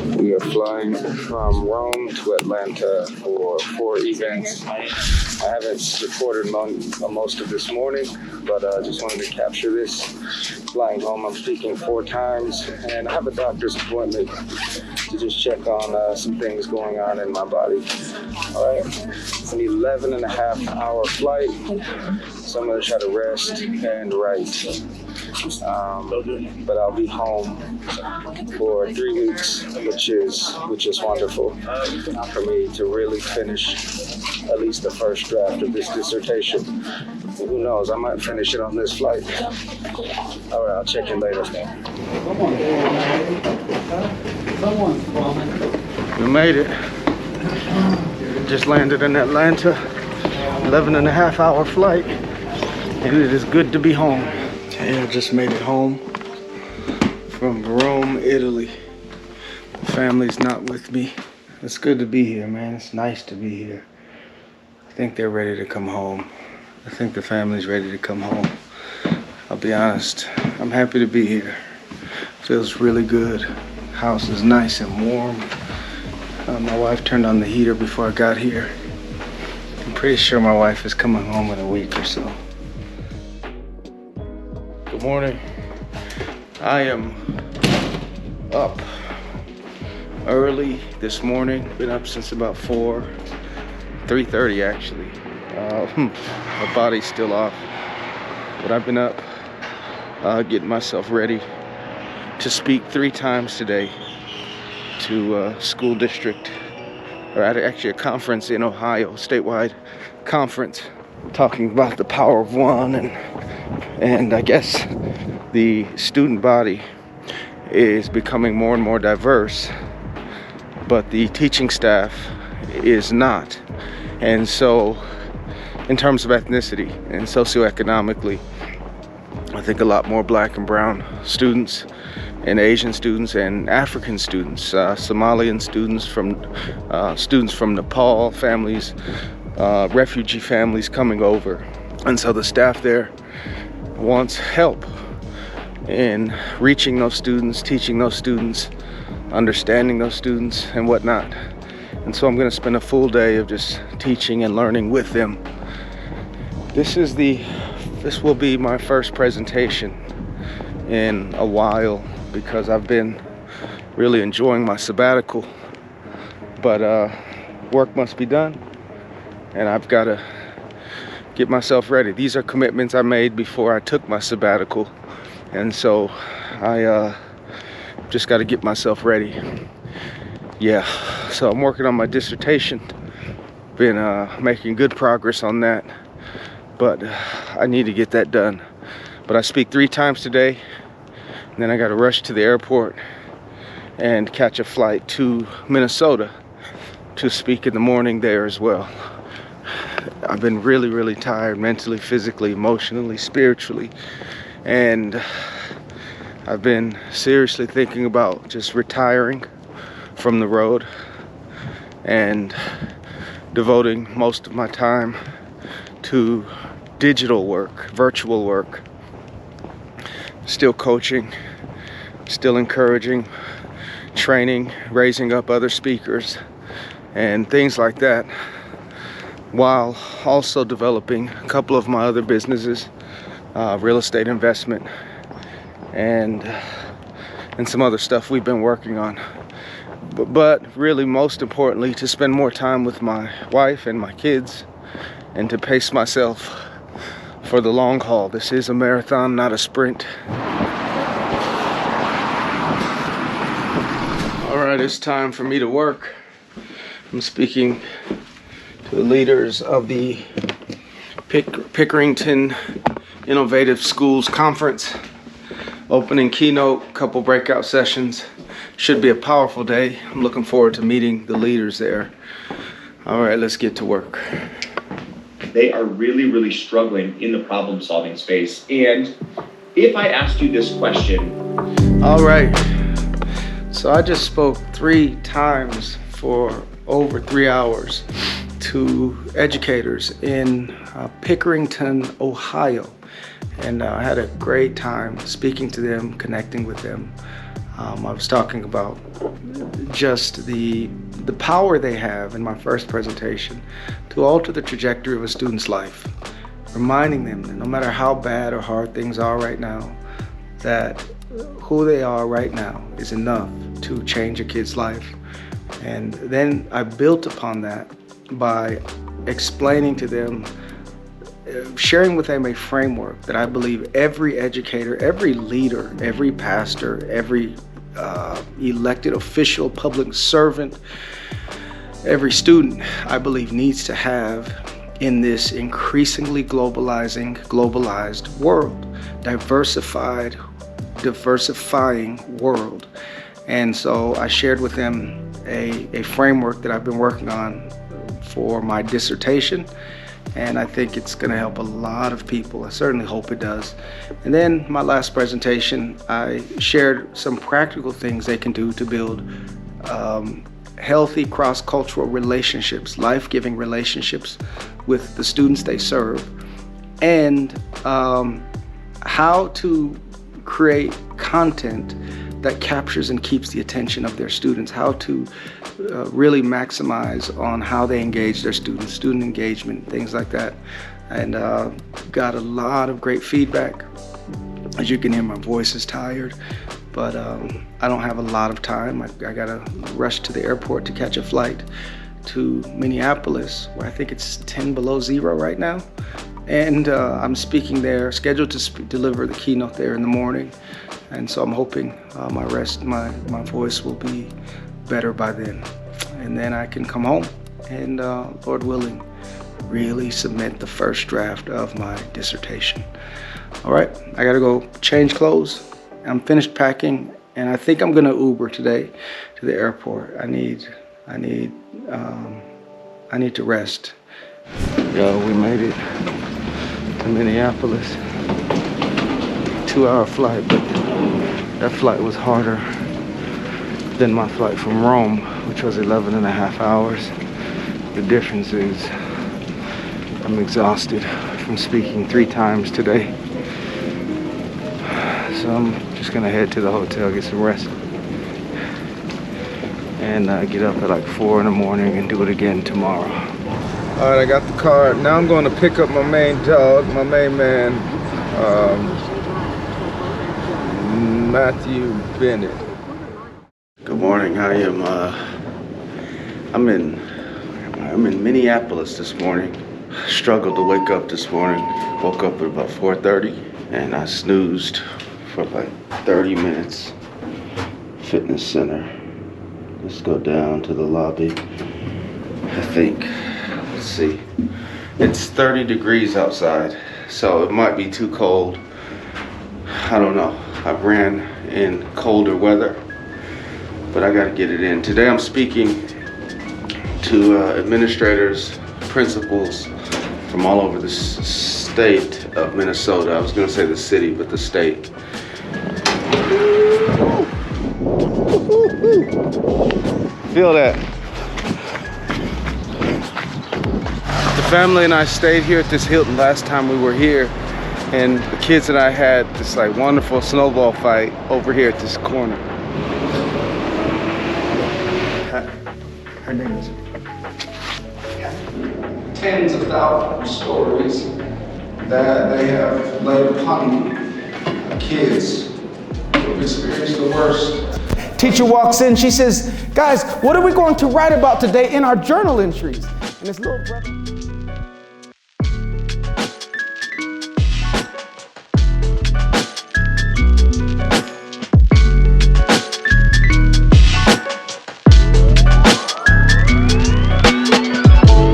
We are flying from Rome to Atlanta for 4 events. I haven't recorded most of this morning, but I just wanted to capture this. Flying home, I'm speaking 4 times, and I have a doctor's appointment to just check on some things going on in my body. All right, it's an 11.5-hour flight, so I'm gonna try to rest and write. But I'll be home for 3 weeks, which is wonderful for me to really finish at least the first draft of this dissertation. Who knows, I might finish it on this flight. All right, I'll check in later. We made it. Just landed in Atlanta. 11.5-hour flight, and it is good to be home. Hey, I just made it home from Rome, Italy. The family's not with me. It's good to be here, man. It's nice to be here. I think they're ready to come home. I think the family's ready to come home. I'll be honest, I'm happy to be here. Feels really good. House is nice and warm. My wife turned on the heater before I got here. I'm pretty sure my wife is coming home in a week or so. Good morning. I am up early this morning. Been up since about 3:30 actually. My body's still off, but I've been up getting myself ready to speak 3 times today to a school district, or actually a conference in Ohio, statewide conference, talking about the power of one, and I guess the student body is becoming more and more diverse, but the teaching staff is not. And so in terms of ethnicity and socioeconomically, I think a lot more black and brown students and Asian students and African students, Somalian students from Nepal, families, refugee families coming over. And so the staff there wants help in reaching those students, teaching those students, understanding those students and whatnot. And so I'm going to spend a full day of just teaching and learning with them. This will be my first presentation in a while because I've been really enjoying my sabbatical, but work must be done and I've got to get myself ready. These are commitments I made before I took my sabbatical, and so I just got to get myself ready. Yeah, so I'm working on my dissertation. Been making good progress on that, but I need to get that done. But I speak 3 times today, and then I got to rush to the airport and catch a flight to Minnesota to speak in the morning there as well. I've been really, really tired mentally, physically, emotionally, spiritually, and I've been seriously thinking about just retiring from the road and devoting most of my time to digital work, virtual work. Still coaching, still encouraging, training, raising up other speakers and things like that, while also developing a couple of my other businesses, real estate investment and some other stuff we've been working on. But really, most importantly, to spend more time with my wife and my kids and to pace myself for the long haul. This is a marathon, not a sprint. All right, it's time for me to work. I'm speaking to the leaders of the Pickerington Innovative Schools Conference. Opening keynote, couple breakout sessions. Should be a powerful day. I'm looking forward to meeting the leaders there. All right, let's get to work. They are really, really struggling in the problem-solving space. And if I asked you this question... All right, so I just spoke 3 times for over 3 hours to educators in Pickerington, Ohio. And I had a great time speaking to them, connecting with them. I was talking about just the power they have in my first presentation to alter the trajectory of a student's life, reminding them that no matter how bad or hard things are right now, that who they are right now is enough to change a kid's life. And then I built upon that by explaining to them, sharing with them a framework that I believe every educator, every leader, every pastor, every elected official, public servant, every student, I believe, needs to have in this increasingly globalized world, diversifying world. And so I shared with them a framework that I've been working on for my dissertation, and I think it's going to help a lot of people. I certainly hope it does. And then my last presentation, I shared some practical things they can do to build healthy cross-cultural relationships, life-giving relationships with the students they serve, and how to create content that captures and keeps the attention of their students, how to really maximize on how they engage their students, student engagement, things like that. And got a lot of great feedback. As you can hear, my voice is tired, but I don't have a lot of time. I gotta rush to the airport to catch a flight to Minneapolis, where I think it's 10 below zero right now. And I'm speaking there, scheduled to deliver the keynote there in the morning. And so I'm hoping my voice will be better by then. And then I can come home and, Lord willing, really submit the first draft of my dissertation. All right, I gotta go change clothes. I'm finished packing, and I think I'm gonna Uber today to the airport. I need to rest. Yo, we made it to Minneapolis. 2-hour flight, but that flight was harder than my flight from Rome, which was 11.5 hours. The difference is I'm exhausted from speaking 3 times today. So I'm just gonna head to the hotel, get some rest, and get up at like 4 in the morning and do it again tomorrow. All right, I got the car. Now I'm going to pick up my main dog, my main man, Matthew Bennett. Good morning. I am I'm in Minneapolis this morning. Struggled to wake up this morning. Woke up at about 4:30, and I snoozed for like 30 minutes. Fitness center. Let's go down to the lobby. I think, let's see. It's 30 degrees outside, so it might be too cold. I don't know. I've ran in colder weather, but I gotta get it in. Today I'm speaking to administrators, principals from all over the state of Minnesota. I was gonna say the city, but the state. Feel that. The family and I stayed here at this Hilton last time we were here, and the kids and I had this like wonderful snowball fight over here at this corner. Her name is tens of thousands of stories that they have laid upon kids who have experienced the worst. Teacher walks in, she says, guys, what are we going to write about today in our journal entries? And this little brother...